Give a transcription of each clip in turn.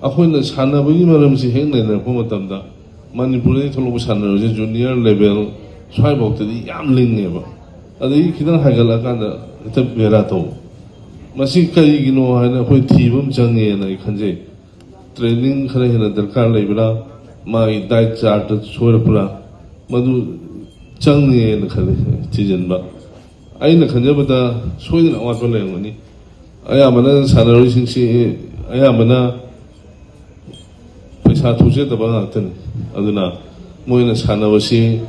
ꯑꯩꯈꯣꯏꯅ ꯁꯥꯟꯅꯕꯒꯤ ꯃꯔꯝꯁꯤ ꯍꯦꯛ ꯅꯩꯅꯔꯛꯄ ꯃꯇꯝꯗ ꯃꯅꯤꯄꯨꯔꯗꯒꯤ ꯊꯣꯛꯂꯛꯄ ꯁꯥꯟꯅꯔꯣꯏꯁꯦ ꯖꯨꯅꯤꯌꯔ ꯂꯦꯚꯦꯜ ꯁ꯭ꯋꯥꯏꯐꯥꯎꯇꯗꯤ ꯌꯥꯝ ꯂꯤꯡꯉꯦꯕ ꯑꯗꯒꯤ ꯈꯤꯇꯪ ꯍꯥꯏꯒꯠꯂꯛꯑꯀꯥꯟꯗ ꯍꯦꯛꯇ ꯕꯦꯔꯥ ꯇꯧꯕ ꯃꯁꯤ ꯀꯔꯤꯒꯤꯅꯣ ꯍꯥꯏꯅ ꯑꯩꯈꯣꯏ ꯊꯤꯕ ꯑꯃ ꯆꯪꯉꯦꯅ ꯑꯩ ꯈꯟꯖꯩ ꯇ꯭ꯔꯦꯅꯤꯡ ꯈꯔ ꯍꯦꯟꯅ ꯗꯔꯀꯥꯔ ꯂꯩꯕ꯭ꯔꯥ ꯃꯥꯒꯤ ꯗꯥꯏꯠ ꯆꯥꯔꯠꯇ ꯁꯣꯏꯔꯛꯄ꯭ꯔꯥ ꯃꯗꯨ ꯆꯪꯉꯦꯅ ꯈꯜꯂꯤ ꯊꯤꯖꯤꯟꯕ ꯑꯩꯅ ꯈꯟꯖꯕꯗ ꯁꯣꯏꯗꯅ ꯑꯋꯥꯠꯄ ꯂꯩꯔꯝꯒꯅꯤ ꯑꯌꯥꯝꯕꯅ ꯁꯥꯟꯅꯔꯣꯏꯁꯤꯡꯁꯤ ꯑꯌꯥꯝꯕꯅ ꯄꯩꯁꯥ ꯊꯣꯛꯆꯗꯕ ꯉꯥꯛꯇꯅꯤ ꯑꯗꯨꯅ ꯃꯣꯏꯅ ꯁꯥꯟꯅꯕꯁꯤ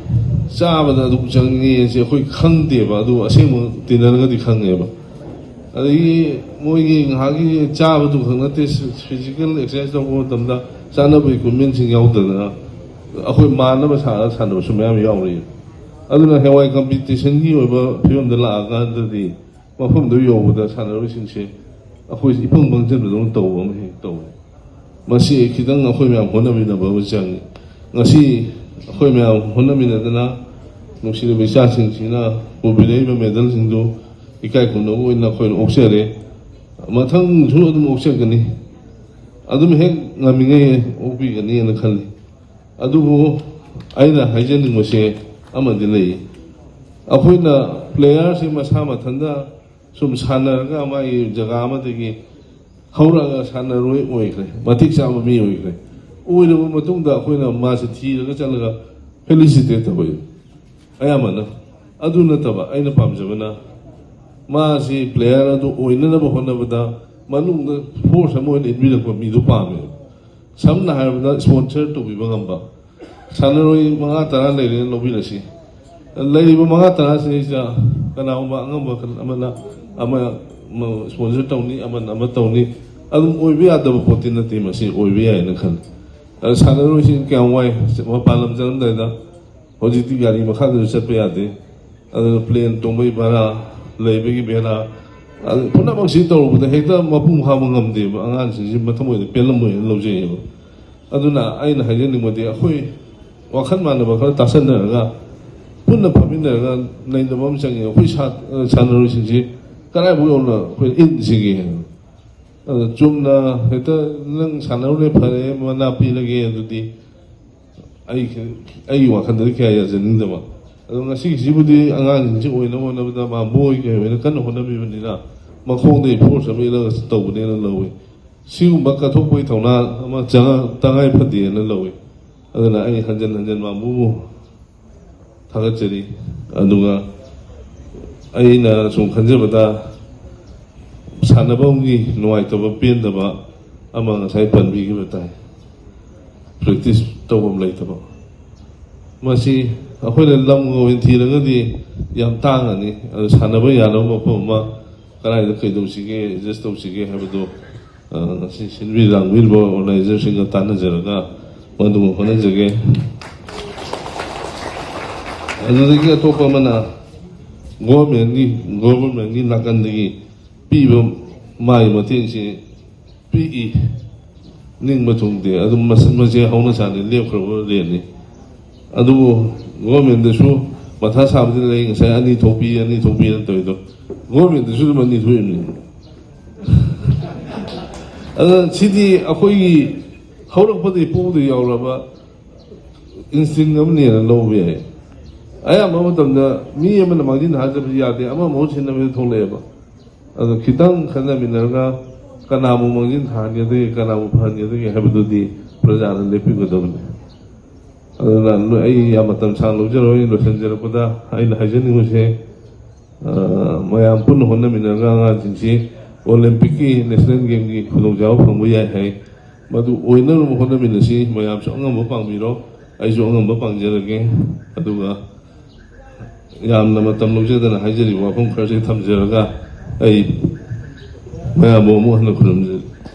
ꯆꯥꯕꯗ ꯑꯗꯨꯝ ꯆꯪꯉꯦꯁꯦ ꯑꯩꯈꯣꯏ ꯈꯪꯗꯦꯕ ꯑꯗꯨ ꯑꯁꯦꯡꯕ ꯇꯤꯟꯅꯔꯒꯗꯤ ꯈꯪꯉꯦꯕ ꯑꯗꯒꯤ ꯃꯣꯏꯒꯤ ꯉꯥꯏꯍꯥꯛꯀꯤ ꯆꯥꯕꯗꯨ ꯈꯛ ꯅꯠꯇꯦ ꯐꯤꯖꯤꯀꯦꯜ ꯑꯦꯛꯁꯔꯁꯥꯏꯁ ꯇꯧꯕ ꯃꯇꯝꯗ ꯆꯥꯅꯕ ꯏꯀ꯭ꯋꯤꯞꯃꯦꯟꯁꯤꯡ ꯌꯥꯎꯗꯗꯅ ꯑꯩꯈꯣꯏ ꯃꯥꯟꯅꯕ ꯁꯥꯔꯒ ꯁꯥꯟꯅꯕꯁꯨ ꯃꯌꯥꯝ ꯌꯥꯎꯔꯤ ꯑꯗꯨꯅ ꯍꯦꯋꯥꯏ ꯀꯝꯄꯤꯇꯤꯁꯟꯒꯤ ꯑꯣꯏꯕ ꯐꯤꯕꯝꯗ ꯂꯥꯛꯑꯀꯥꯟꯗꯗꯤ ꯃꯐꯝꯗꯨ ꯌꯧꯕꯗ ꯁꯥꯟꯅꯔꯣꯏꯁꯤꯡꯁꯦ ꯑꯩꯈꯣꯏꯁꯤ ꯏꯄꯪ ꯄꯪꯖꯟꯕꯗꯧꯅ ꯇꯧꯕ ꯑꯃ ꯍꯦꯛ ꯇꯧꯋꯦ ꯃꯁꯤ ꯈꯤꯇꯪ ꯑꯩꯈꯣꯏ ꯃꯌꯥꯝ ꯍꯣꯠꯅꯃꯤꯟꯅꯕ ꯑꯃ ꯆꯪꯉꯤ ꯉꯁꯤ ꯑꯩꯈꯣꯏ ꯃꯌꯥꯝ ꯍꯣꯠꯅꯃꯤꯟꯅꯗꯅ ꯅꯨꯡꯁꯤꯔꯕ ꯏꯆꯥꯁꯤꯡꯁꯤꯅ ꯄꯨꯕꯤꯔꯛꯏꯕ ꯃꯦꯗꯜꯁꯤꯡꯗꯨ ꯏꯀꯥꯏ ꯈꯨꯝꯅꯕ ꯑꯣꯏꯅ ꯑꯩꯈꯣꯏꯅ ꯑꯣꯛꯆꯔꯦ ꯃꯊꯪꯁꯨ ꯑꯗꯨꯝ ꯑꯣꯛꯆꯒꯅꯤ ꯑꯗꯨꯝ ꯍꯦꯛ ꯉꯝꯃꯤꯉꯩ ꯑꯣꯛꯄꯤꯒꯅꯤꯅ ꯈꯜꯂꯤ ꯑꯗꯨꯕꯨ ꯑꯩꯅ ꯍꯥꯏꯖꯅꯤꯡꯕꯁꯦ ꯑꯃꯗꯤ ꯂꯩ ꯑꯩꯈꯣꯏꯅ ꯄ꯭ꯂꯦꯌꯥꯔꯁꯤ ꯃꯁꯥ ꯃꯊꯟꯇ ꯁꯨꯝ ꯁꯥꯟꯅꯔꯒ ꯃꯥꯒꯤ ꯖꯒꯥ ꯑꯃꯗꯒꯤ ꯍꯧꯔꯛꯑꯒ ꯁꯥꯟꯅꯔꯣꯏ ꯑꯣꯏꯈ꯭ꯔꯦ ꯃꯇꯤꯛ ꯆꯥꯕ ꯃꯤ ꯑꯣꯏꯈ꯭ꯔꯦ ꯑꯣꯏꯔꯕ ꯃꯇꯨꯡꯗ ꯑꯩꯈꯣꯏꯅ ꯃꯥꯁꯤ ꯊꯤꯔꯒ ꯆꯠꯂꯒ ꯐꯦꯂꯤꯁꯤꯇꯦꯠ ꯇꯧꯕ ꯑꯌꯥꯝꯕꯅ ꯑꯗꯨ ꯅꯠꯇꯕ ꯑꯩꯅ ꯄꯥꯝꯖꯕꯅ ꯃꯥꯁꯤ ꯄ꯭ꯂꯦꯌꯥꯔ ꯑꯗꯨ ꯑꯣꯏꯅꯅꯕ ꯍꯣꯠꯅꯕꯗ ꯃꯅꯨꯡꯗ ꯐꯣꯔꯁ ꯑꯃ ꯑꯣꯏꯅ ꯏꯟꯕꯤꯔꯛꯄ ꯃꯤꯗꯨ ꯄꯥꯝꯃꯦꯕ ꯁꯝꯅ ꯍꯥꯏꯔꯕꯗ ꯁ꯭ꯄꯣꯟꯁꯔ ꯇꯧꯕꯤꯕ ꯉꯝꯕ ꯁꯥꯟꯅꯔꯣꯏ 5-10 ꯂꯩꯔꯦꯅ ꯂꯧꯕꯤꯔꯁꯤ ꯂꯩꯔꯤꯕ 5-10ꯁꯤꯗꯩꯁꯤꯗ ꯀꯅꯥꯒꯨꯝꯕ ꯑꯉꯝꯕ ꯑꯃꯅ ꯑꯃ ꯁ꯭ꯄꯣꯟꯁꯔ ꯇꯧꯅꯤ ꯑꯃꯅ ꯑꯃ ꯇꯧꯅꯤ ꯑꯗꯨꯝ ꯑꯣꯏꯕ ꯌꯥꯗꯕ ꯄꯣꯠꯇꯤ ꯅꯠꯇꯦ ꯃꯁꯤ ꯑꯣꯏꯕ ꯌꯥꯏꯅ ꯈꯜꯂꯤ ꯁꯥꯟꯅꯔꯣꯏꯁꯤ ꯀꯌꯥꯝ ꯋꯥꯏ ꯃꯄꯥꯟ ꯂꯝ ꯆꯠꯂꯝꯗꯥꯏꯗ ꯍꯧꯖꯤꯛꯇꯤ ꯒꯥꯔꯤ ꯃꯈꯥꯗꯁꯨ ꯆꯠꯄ ꯌꯥꯗꯦ ꯑꯗꯨꯅ ꯄ꯭ꯂꯦꯟ ꯇꯣꯡꯕꯒꯤ ꯚꯔꯥ ꯂꯩꯕꯒꯤ ꯚꯦꯔꯥ ꯄꯨꯝꯅꯃꯛꯁꯤ ꯇꯧꯔꯨꯕꯗ ꯍꯦꯛꯇ ꯃꯄꯨꯡ ꯐꯥꯕ ꯉꯝꯗꯦꯕ ꯑꯉꯥꯡꯁꯤꯡꯁꯤ ꯃꯊꯃꯣꯏꯗ ꯄꯦꯜꯂꯝꯃꯣꯏꯅ ꯂꯧꯖꯩꯑꯕ ꯑꯗꯨꯅ ꯑꯩꯅ ꯍꯥꯏꯖꯅꯤꯡꯕꯗꯤ ꯑꯩꯈꯣꯏ ꯋꯥꯈꯜ ꯃꯥꯟꯅꯕ ꯈꯔ ꯇꯥꯁꯟꯅꯔꯒ ꯄꯨꯟꯅ ꯐꯝꯃꯤꯟꯅꯔꯒ ꯅꯩꯅꯕ ꯑꯃ ꯆꯪꯉꯤ ꯑꯩꯈꯣꯏ ꯁꯥꯟꯅꯔꯣꯏꯁꯤꯡꯁꯤ ꯀꯗꯥꯏꯐꯥꯎ ꯌꯧꯅ ꯑꯩꯈꯣꯏ ꯏꯟꯁꯤꯒꯦ ꯆꯨꯝꯅ ꯍꯦꯛꯇ ꯅꯪ ꯁꯥꯟꯅꯔꯨꯔꯦ ꯐꯔꯦ ꯃꯅꯥ ꯄꯤꯔꯒꯦ ꯑꯗꯨꯗꯤ ꯑꯩꯒꯤ ꯋꯥꯈꯜꯗꯗꯤ ꯀꯌꯥ ꯌꯥꯖꯅꯤꯡꯗꯕ ꯑꯗꯣ ꯉꯁꯤꯒꯤꯁꯤꯕꯨꯗꯤ ꯑꯉꯥꯡꯁꯤꯡꯁꯤ ꯑꯣꯏꯅꯕ ꯍꯣꯠꯅꯕꯗ ꯃꯥꯕꯣꯏ ꯀꯩ ꯑꯣꯏꯅ ꯀꯟꯅ ꯍꯣꯠꯅꯕꯤꯕꯅꯤꯅ ꯃꯈꯣꯡꯗꯒꯤ ꯐꯣꯔꯁ ꯑꯃ ꯏꯜꯂꯒ ꯇꯧꯕꯅꯦꯅ ꯂꯧꯏ ꯁꯤꯒꯨꯝꯕ ꯀꯠꯊꯣꯛꯄꯒꯤ ꯊꯧꯅꯥ ꯑꯃ ꯇꯉꯥꯏ ꯐꯗꯦꯅ ꯂꯧꯏ ꯑꯗꯨꯅ ꯑꯩ ꯍꯟꯖꯤꯟ ꯍꯟꯖꯤꯟ ꯃꯥꯕꯨꯕꯨ ꯊꯥꯒꯠꯆꯔꯤ ꯑꯗꯨꯒ ꯑꯩꯅ ꯁꯨꯝ ꯈꯟꯖꯕꯗ ꯁꯥꯟꯅꯕꯒꯤ ꯅꯨꯡꯉꯥꯏꯇꯕ ꯄꯦꯟꯗꯕ ꯑꯃ ꯉꯁꯥꯏ ꯄꯟꯕꯤꯈꯤꯕ ꯇꯥꯏ ꯄ꯭ꯔꯦꯛꯇꯤꯁ ꯇꯧꯐꯝ ꯂꯩꯇꯕ ꯃꯁꯤ ꯑꯩꯈꯣꯏꯅ ꯂꯝꯒ ꯑꯣꯏꯅ ꯊꯤꯔꯒꯗꯤ ꯌꯥꯝ ꯇꯥꯡꯉꯅꯤ ꯑꯗꯨ ꯁꯥꯟꯅꯕ ꯌꯥꯅꯕ ꯃꯐꯝ ꯑꯃ ꯀꯗꯥꯏꯗ ꯀꯩꯗꯧꯁꯤꯒꯦ ꯑꯦꯗꯖꯁט ꯇꯧꯁꯤꯒꯦ ꯍꯥꯏꯕꯗꯨ ꯉꯁꯤ ꯁꯤꯟꯕꯤ ꯂꯥꯡꯕꯤꯔꯤꯕ ꯑꯣꯔꯒꯅꯥꯏꯖꯔꯁꯤꯡꯒ ꯇꯥꯟꯅꯖꯔꯒ ꯃꯗꯨꯃ ꯍꯣꯠꯅꯖꯒꯦ ꯑꯗꯨꯗꯒꯤ ꯑꯇꯣꯞꯄ ꯑꯃꯅ ꯒꯣꯚꯔꯟꯃꯦꯟꯠꯒꯤ ꯅꯥꯀꯟꯗꯒꯤ ꯄꯤꯕ ꯃꯥꯒꯤ ꯃꯇꯦꯡꯁꯤ ꯄꯤꯛꯏ ꯅꯤꯡꯕ ꯊꯨꯡꯗꯦ ꯑꯗꯨꯝ ꯃꯁꯤ ꯍꯧꯅ ꯁꯥꯅꯤ ꯂꯦꯞꯈ꯭ꯔꯕ ꯔꯦꯠꯅꯤ ꯑꯗꯨꯕꯨ ꯒꯣꯚꯔꯟꯃꯦꯟꯠꯗꯁꯨ ꯃꯊꯥ ꯁꯥꯕꯗꯤ ꯂꯩ ꯉꯁꯥꯏ 2 ꯊꯣꯛꯄꯤꯅ ꯇꯧꯔꯤꯗꯣ ꯒꯣꯚꯔꯟꯃꯦꯟꯠꯗꯁꯨ ꯑꯗꯨꯝ 2 ꯊꯣꯛꯏꯕꯅꯤ ꯑꯗꯨꯅ ꯁꯤꯗꯤ ꯑꯩꯈꯣꯏꯒꯤ ꯍꯧꯔꯛꯄꯗꯒꯤ ꯄꯣꯛꯄꯗꯒꯤ ꯌꯥꯎꯔꯕ ꯏꯟꯁꯇꯤꯡ ꯑꯃꯅꯦꯅ ꯂꯧꯕ ꯌꯥꯏ ꯑꯌꯥꯝꯕ ꯃꯇꯝꯗ ꯃꯤ ꯑꯃꯅ ꯃꯥꯡꯖꯤꯟ ꯊꯥꯖꯕꯁꯨ ꯌꯥꯗꯦ ꯑꯃ ꯃꯍꯨꯠ ꯁꯤꯟꯅꯕꯁꯨ ꯊꯣꯛꯂꯛꯑꯦꯕ ꯑꯗꯣ ꯈꯤꯇꯪ ꯈꯟꯅꯃꯤꯟꯅꯔꯒ ꯀꯅꯥꯕꯨ ꯃꯥꯡꯖꯤꯟ ꯊꯥꯍꯟꯒꯗꯒꯦ ꯀꯅꯥꯕꯨ ꯐꯍꯟꯒꯗꯒꯦ ꯍꯥꯏꯕꯗꯨꯗꯤ ꯄ꯭ꯔꯖꯥꯅ ꯂꯦꯞꯄꯤꯒꯗꯕꯅꯤ ꯑꯗꯨꯅ ꯑꯩ ꯌꯥꯝ ꯃꯇꯝ ꯁꯥꯡꯅ ꯂꯧꯖꯔꯣꯏ ꯂꯣꯏꯁꯤꯟꯖꯔꯛꯄꯗ ꯑꯩꯅ ꯍꯥꯏꯖꯅꯤꯡꯕꯁꯦ ꯃꯌꯥꯝ ꯄꯨꯟꯅ ꯍꯣꯠꯅꯃꯤꯟꯅꯔꯒ ꯑꯉꯥꯡꯁꯤꯡꯁꯤ ꯑꯣꯂꯦꯝꯄꯤꯛꯀꯤ ꯅꯦꯁꯅꯦꯜ ꯒꯦꯝꯒꯤ ꯈꯨꯗꯣꯡꯆꯥꯕ ꯐꯪꯕ ꯌꯥꯏ ꯍꯥꯏ ꯃꯗꯨ ꯑꯣꯏꯅꯅꯕ ꯍꯣꯠꯅꯃꯤꯟꯅꯁꯤ ꯃꯌꯥꯝꯁꯨ ꯑꯉꯝꯕ ꯄꯥꯡꯕꯤꯔꯣ ꯑꯩꯁꯨ ꯑꯉꯝꯕ ꯄꯥꯡꯖꯔꯒꯦ ꯑꯗꯨꯒ ꯌꯥꯝꯅ ꯃꯇꯝ ꯂꯧꯖꯗꯅ ꯍꯥꯏꯖꯔꯤꯕ ꯋꯥꯐꯝ ꯈꯔꯁꯤ ꯊꯝꯖꯔꯒ ꯑꯩ ꯃꯌꯥꯝꯕꯨ ꯑꯃꯨꯛ ꯍꯟꯅ ꯈꯨꯔꯨꯝꯖꯔꯤ